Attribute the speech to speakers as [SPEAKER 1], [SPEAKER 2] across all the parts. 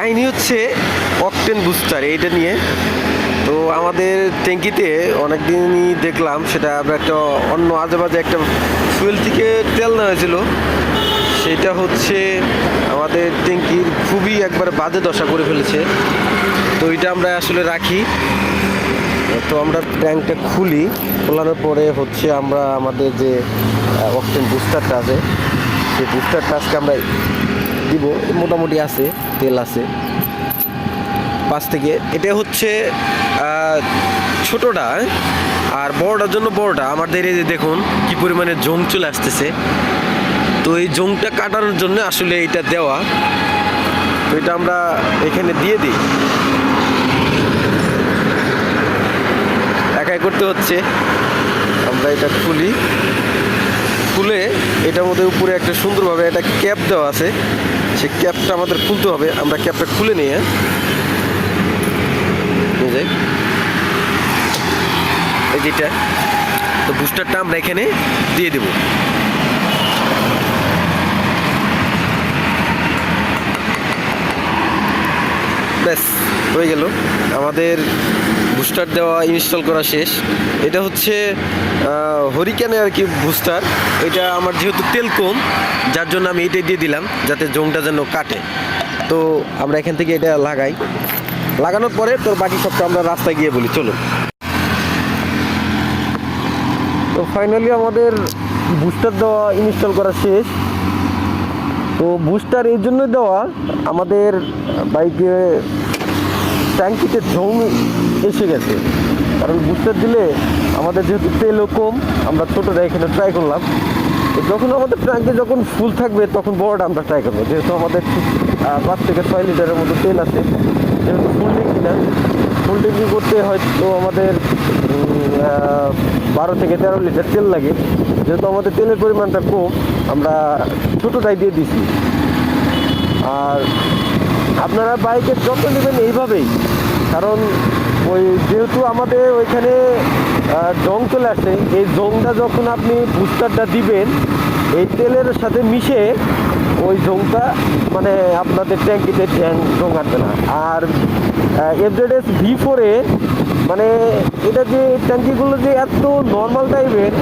[SPEAKER 1] কাহিনী হচ্ছে octane booster এইটা নিয়ে। তো আমাদের ট্যাঙ্কিতে অনেকদিনই দেখলাম সেটা আমরা একটা অন্য আজেবাজে একটা ফুয়েল থেকে তেল নেওয়া হয়েছিল। সেটা হচ্ছে আমাদের ট্যাঙ্কির খুবই একবার বাজে দশা করে ফেলেছে। তো এটা আমরা আসলে রাখি। তো আমরা ট্যাঙ্কটা খুলি, খোলানোর পরে হচ্ছে আমরা আমাদের যে অকটেন বুস্টারটা আছে সেই বুস্টারটা আজকে আমরা দিব। মোটামুটি আছে, তেল আছে 5 থেকে। এটা হচ্ছে ছোটোটা, আর বড়টার জন্য বড়টা। আমাদের এই যে দেখুন কি পরিমাণে জং চলে আসতেছে। তো এই জংটা কাটানোর জন্য আসলে এটা দেওয়া। তো এটা আমরা এখানে দিয়ে দিই, একাই করতে হচ্ছে। আমরা এটা খুলি, খুলে এটার মধ্যে উপরে একটা সুন্দরভাবে একটা ক্যাপ দেওয়া আছে, সেই ক্যাপটা আমাদের খুলতে হবে। আমরা ক্যাপটা খুলে নিয়ে এই যেটা, তো বুস্টারটা আমরা এখানে দিয়ে দেব। ব্যাস হয়ে গেল, আমাদের বুস্টার দেওয়া ইনস্টল করা শেষ। এটা হচ্ছে হরিকেনে আর কি বুস্টার। এটা আমার যেহেতু তেল কম, যার জন্য আমি এটাই দিয়ে দিলাম যাতে জংটা যেন কাটে। তো আমরা এখান থেকে এটা লাগাই, লাগানোর পরে তোর বাকি সবটা আমরা রাস্তায় গিয়ে বলি চলো। তো ফাইনালি আমাদের বুস্টার দেওয়া ইনস্টল করা শেষ। তো বুস্টার এই জন্য দেওয়া, আমাদের বাইকে ট্যাঙ্কিতে জং এসে গেছে। কারণ বুস্টার দিলে আমাদের যেহেতু তেলও কম, আমরা ছোটোটা এখানে ট্রাই করলাম। তো যখন আমাদের ট্যাঙ্কে যখন ফুল থাকবে তখন বড়টা আমরা ট্রাই করবো। যেহেতু আমাদের 5 থেকে 6 লিটারের মতো তেল আছে, যেহেতু ফুল ট্যাঙ্কি না, ফুল ট্যাঙ্কি করতে হয়তো আমাদের 12 থেকে 13 লিটার তেল লাগে। যেহেতু আমাদের তেলের পরিমাণটা কম, আমরা ছোটোটাই দিয়ে দিছি। আর আপনারা বাইকের যত্ন নেবেন এইভাবেই, কারণ ওই যেহেতু আমাদের ওইখানে জং চলে আসে, এই জংটা যখন আপনি বুস্টারটা দিবেন এই তেলের সাথে মিশে ওই জংটা মানে আপনাদের ট্যাঙ্কিতে জং আসবে না। আর FZS V4-এ মানে এটা যে ট্যাঙ্কিগুলো যে এত নর্মাল টাইপের,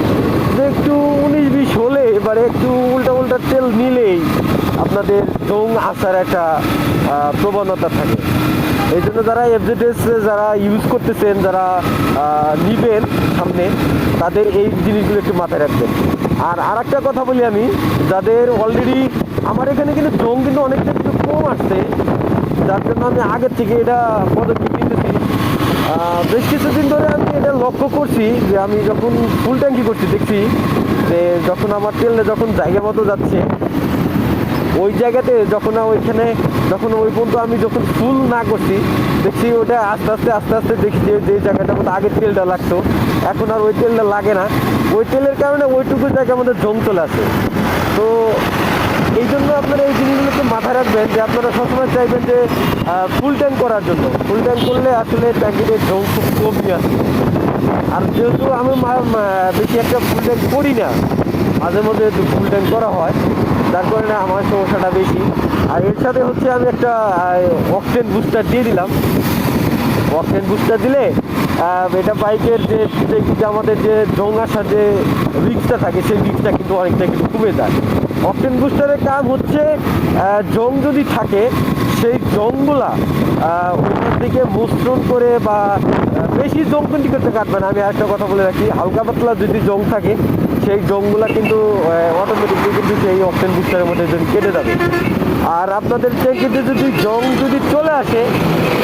[SPEAKER 1] যে একটু 19-20 হলে এবারে একটু উল্টা তেল নিলেই আপনাদের জং আসার একটা প্রবণতা থাকে। এই জন্য যারা FZS যারা ইউজ করতেছেন, যারা নিবেন সামনে, তাদের এই জিনিসগুলো একটু মাথায় রাখবেন। আর একটা কথা বলি আমি, যাদের অলরেডি, আমার এখানে কিন্তু জং কিন্তু অনেকটা একটু কম আসছে, যার জন্য আমি আগের থেকে এটা পদক্ষেপ নিতেছি। বেশ কিছুদিন ধরে আমি এটা লক্ষ্য করছি যে আমি যখন ফুল ট্যাঙ্কি করছি দেখছি যে যখন আমার তেলটা যখন জায়গা মতো যাচ্ছে, ওই জায়গাতে যখন ওইখানে যখন ওই পর্যন্ত আমি যখন ফুল না করছি, দেখছি ওটা আস্তে আস্তে দেখছি যে জায়গাটার মধ্যে আগে তেলটা লাগতো এখন আর ওই তেলটা লাগে না। ওই তেলের কারণে ওইটুকু জায়গার মধ্যে জং চলে আসে। তো এই জন্য আপনারা এই জিনিসগুলোকে মাথায় রাখবেন যে আপনারা সবসময় চাইবেন যে ফুল ট্যাঙ্ক করার জন্য। ফুল ট্যাঙ্ক করলে আসলে ট্যাঙ্কিতে জং খুব কমই আসে। আর যেহেতু আমি বেশি একটা ফুল ট্যাঙ্ক করি না, মাঝে মধ্যে একটু ফুল ট্যাঙ্ক করা হয়, যার কারণে আমার সমস্যাটা বেশি। আর এর সাথে হচ্ছে আমি একটা অকটেন বুস্টার দিয়ে দিলাম। অকটেন বুস্টার দিলে এটা বাইকের যে আমাদের যে জং আসার যে রিস্কটা থাকে, সেই রিস্কটা কিন্তু অনেকটা কিন্তু কমে যায়। অকটেন বুস্টারের কাজ হচ্ছে জং যদি থাকে সেই জংগুলা ওইখান থেকে মোচন করে, বা বেশি জং কিন্তু করতে কাটবে না। আমি একটা কথা বলে রাখি, হালকা পাতলা যদি জং থাকে সেই জংগুলা কিন্তু অটোমেটিকলি কিন্তু সেই অকটেন বুস্টারের মধ্যে যদি কেটে যাবে। আর আপনাদের ট্যাঙ্কিতে যদি জং যদি চলে আসে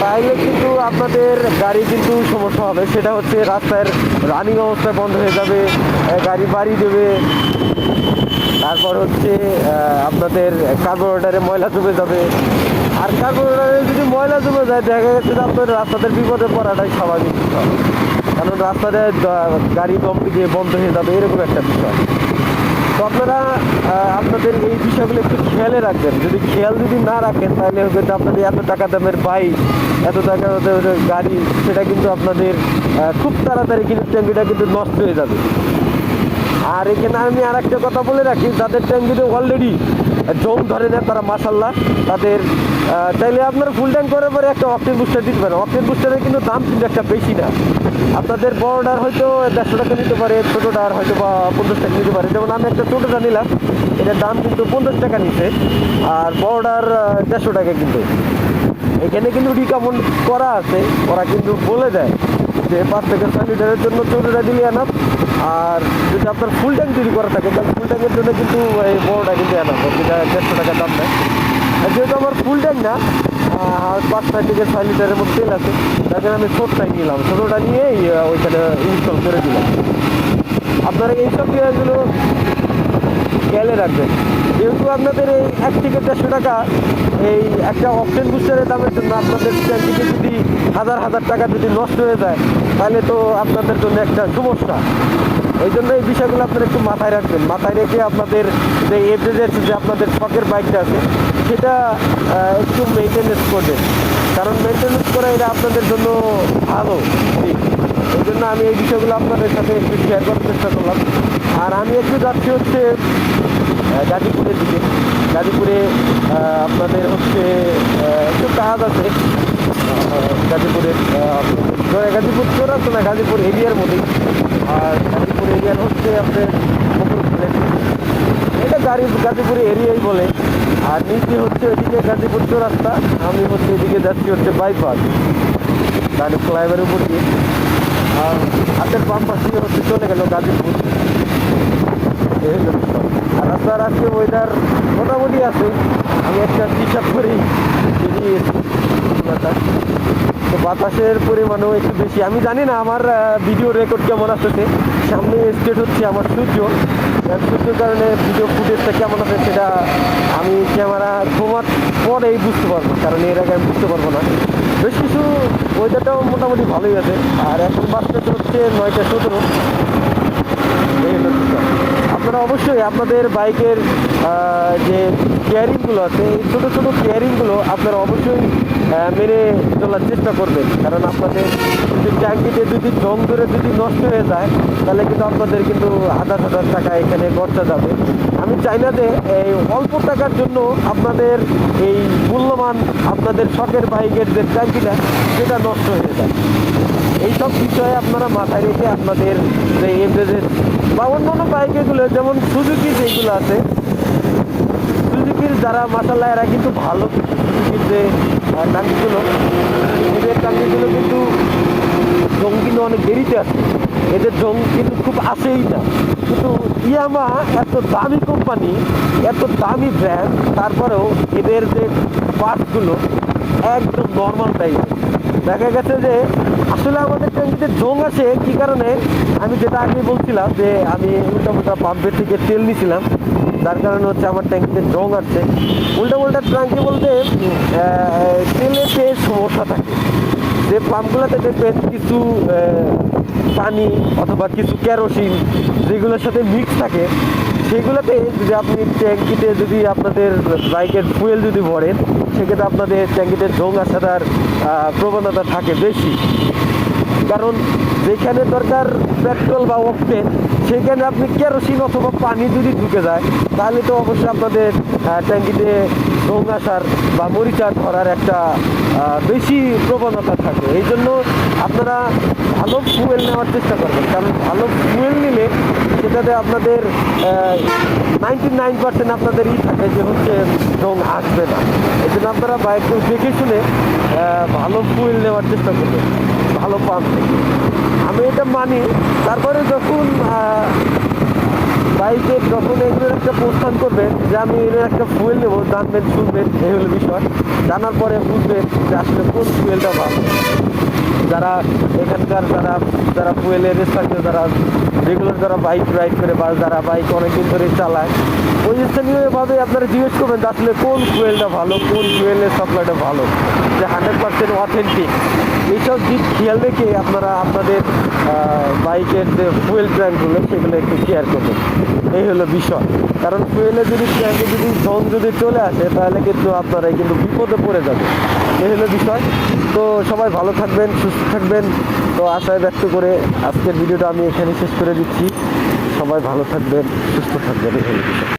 [SPEAKER 1] তাহলে কিন্তু আপনাদের গাড়ি কিন্তু সমস্যা হবে। সেটা হচ্ছে রাস্তার রানিং অবস্থায় বন্ধ হয়ে যাবে, গাড়ি বাড়ি দেবে। তারপর হচ্ছে আপনাদের কার্বোরেটরে ময়লা জমে যাবে। আর কার্বোরেটরে যদি ময়লা জমে যায়, দেখা গেছে যে আপনার রাস্তাতে বিপদে পড়াটাই স্বাভাবিক বিষয়, কারণ রাস্তাতে গাড়ি দম দিয়ে বন্ধ হয়ে যাবে, এরকম একটা বিষয়। তো আপনারা আপনাদের এই বিষয়গুলো একটু খেয়ালে রাখবেন। যদি খেয়াল যদি না রাখেন তাহলে হয়তো আপনাদের এত টাকা দামের বাইক, এত টাকা দামের গাড়ি, সেটা কিন্তু আপনাদের খুব তাড়াতাড়ি কিন্তু ট্যাঙ্কিটা কিন্তু নষ্ট হয়ে যাবে। আর এখানে আমি আর একটা কথা বলে রাখি, যাদের ট্যাঙ্কিতে অলরেডি জং ধরে না তারা মাশাআল্লাহ তাদের চাইলে আপনার ফুল ট্যাঙ্ক করার পরে একটা অকটেন বুস্টার দিতে পারেন। অকটেন বুস্টারের কিন্তু দাম কিন্তু একটা বেশি না। আপনাদের বড়টার হয়তো 150 টাকা নিতে পারে, ছোটোটার হয়তো বা 50 টাকা নিতে পারে। যেমন আমি একটা ছোটোটা নিলাম, এটার দাম কিন্তু 50 টাকা নিচ্ছে, আর বড়টার 150 টাকা। কিন্তু এখানে কিন্তু রিকমেন্ড করা আছে, ওরা কিন্তু বলে দেয় যে 5 থেকে 6 লিটারের জন্য ছোটোটা দিলে আনাপ, আর যদি আপনার ফুল ট্যাঙ্ক তৈরি করা থাকে তাহলে ফুল ট্যাঙ্কের জন্য কিন্তু এই বড়টা কিন্তু আনাপ, যেটা 150 টাকা দাম নেয়। আর যেহেতু আমার ফুল ট্যাঙ্ক না, 5 থেকে 6 লিটারের মধ্যে তেল আছে, তার জন্য আমি ছোটটাই নিলাম। ছোটোটা নিয়েই ওইখানে ইনস্টল করে দিলাম। আপনারা এইসব বিষয়গুলো খেয়ালে রাখবেন। যেহেতু আপনাদের এই 1 থেকে 150 টাকা এই একটা অকটেন বুস্টারের দামের জন্য আপনাদের ট্যাঙ্কিতে যদি হাজার হাজার টাকা যদি নষ্ট হয়ে যায়, তাহলে তো আপনাদের জন্য একটা সমস্যা। এই জন্য এই বিষয়গুলো আপনারা একটু মাথায় রাখবেন। মাথায় রেখে আপনাদের যে এভারেজ যে আপনাদের শখের বাইকটা আছে সেটা একটু মেনটেনেন্স করবেন, কারণ মেনটেনেন্স করা এটা আপনাদের জন্য ভালো। ঠিক এই জন্য আমি এই বিষয়গুলো আপনাদের সাথে একটু শেয়ার করার চেষ্টা করলাম। আর আমি একটু যাচ্ছি হচ্ছে গাজীপুরের দিকে। গাজীপুরে আপনাদের হচ্ছে একটু কাজ আছে গাজীপুরে, গাজীপুর চৌরাস্তা না, গাজীপুর এরিয়ার মধ্যেই। আর গাজীপুর এরিয়ার হচ্ছে আপনার এটা গাজীপুর এরিয়াই বলে। আর নিচে হচ্ছে এদিকে গাজীপুর চৌরাস্তা, আমি হচ্ছে এদিকে যাচ্ছি হচ্ছে বাইপাস গাড়ি ফ্লাইওভারের উপর দিয়ে। আর হাতের বাম পাশে হচ্ছে চলে গেল গাজীপুর। আর আপনার আজকে ওয়েদার মোটামুটি আছে, আমি একটা হিসাব করেই বেরিয়েছি। তো বাতাসের পরিমাণও একটু বেশি। আমি জানি না আমার ভিডিও রেকর্ড কেমন আসতেছে। সামনে স্টেট হচ্ছে আমার সূর্যর কারণে ভিডিও ফুটেজটা কেমন আছে সেটা আমি ক্যামেরা ঘুমার পরেই বুঝতে পারবো, কারণ এর আগে আমি বুঝতে পারবো না। বেশ কিছু ওয়েদারটাও মোটামুটি ভালোই আছে। আর এখন বাজতে হচ্ছে 9:17। আপনারা অবশ্যই আপনাদের বাইকের যে কেয়ারিংগুলো আছে, এই ছোটো ছোটো কেয়ারিংগুলো আপনারা অবশ্যই মেনে চলার চেষ্টা করবেন, কারণ আপনাদের যদি ট্যাঙ্কিতে যদি জং ধরে যদি নষ্ট হয়ে যায় তাহলে কিন্তু আপনাদের কিন্তু হাজার হাজার টাকা এখানে খরচা যাবে। আমি চাই না যে এই অল্প টাকার জন্য আপনাদের এই মূল্যবান আপনাদের শখের বাইকের যে ট্যাঙ্কিটা সেটা নষ্ট হয়ে যায়। এইসব বিষয়ে আপনারা মাথায় রেখে আপনাদের যে এভারেজ বা অন্যান্য বাইকগুলো যেমন সুজুকি যেগুলো আছে, সুজুকির যারা মাসাল্লাহ এরা কিন্তু ভালো। সুজুকির যে টাঙ্কিগুলো, এদের টাঙ্কিগুলো কিন্তু জং কিন্তু অনেক দেরিতে আসে, এদের জং কিন্তু খুব আসেই না। কিন্তু ইয়ামা এত দামি কোম্পানি, এত দামি ব্র্যান্ড, তারপরেও এদের যে পার্টসগুলো একদম নর্মাল টাইপের। দেখা গেছে যে আসলে আমাদের ট্যাঙ্কিতে জং আসে কী কারণে, আমি যেটা আগে বলছিলাম যে আমি উল্টা পাম্পের থেকে তেল নিয়েছিলাম, যার কারণে হচ্ছে আমার ট্যাঙ্কিতে জং আসছে। উল্টা ট্যাঙ্কি বলতে তেলেতে সমস্যা থাকে। যে পাম্পগুলোতে দেখবেন কিছু পানি অথবা কিছু কেরোসিন যেগুলোর সাথে মিক্স থাকে, সেগুলোতে যদি আপনি ট্যাঙ্কিতে যদি আপনাদের বাইকের ফুয়েল যদি ভরেন, সেক্ষেত্রে আপনাদের ট্যাঙ্কিতে জং আসার প্রবণতা থাকে বেশি। কারণ যেখানে দরকার পেট্রোল বা অক্টেন, সেখানে আপনি কেরোসিন অথবা পানি যদি ঢুকে যায় তাহলে তো অবশ্যই আপনাদের ট্যাঙ্কিতে জং আসার বা মরিচা ধরার একটা বেশি প্রবণতা থাকে। এই জন্য আপনারা ভালো ফুয়েল নেওয়ার চেষ্টা করবেন, কারণ ভালো ফুয়েল নিলে সেটাতে আপনাদের 99% আপনাদের থাকে যে হচ্ছে জং আসবে না। এই জন্য আপনারা বাইকটা দেখে শুনে ভালো ফুয়েল নেওয়ার চেষ্টা করবেন, ভালো পাম্প। আমি এটা মানি। তারপরে যখন বাইকে যখন এগুলোর একটা প্রস্থান করবেন যে আমি এর একটা ফুয়েল নেবো, জানবেন শুনবেন, এই হলো বিষয়। জানার পরে বুঝবেন যে আসলে কোন ফুয়েলটা ভালো। যারা এখানকার যারা ফুয়েলের স্থানীয়, যারা রেগুলার যারা বাইক রাইড করে বা যারা বাইক অনেকদিন ধরে চালায়, ওই স্থানীয়ভাবে আপনারা জিজ্ঞেস করবেন যে আসলে কোন ফুয়েলটা ভালো, কোন ফুয়েলের সাপ্লাইটা ভালো, যে 100% অথেন্টিক। এইসব দিক খেয়াল রেখে আপনারা আপনাদের বাইকের যে ফুয়েল ট্যাঙ্কগুলো সেগুলো একটু কেয়ার করবেন। এই হলো বিষয়। কারণ ফুয়েলে যদি ট্যাঙ্কে যদি জং যদি চলে আসে তাহলে কিন্তু আপনারা কিন্তু বিপদে পড়ে যাবে। এই হলো বিষয়। তো সবাই ভালো থাকবেন, সুস্থ থাকবেন। তো আশায় ব্যক্ত করে আজকের ভিডিওটা আমি এখানে শেষ করে দিচ্ছি। সবাই ভালো থাকবেন, সুস্থ থাকবেন। এই হলো বিষয়।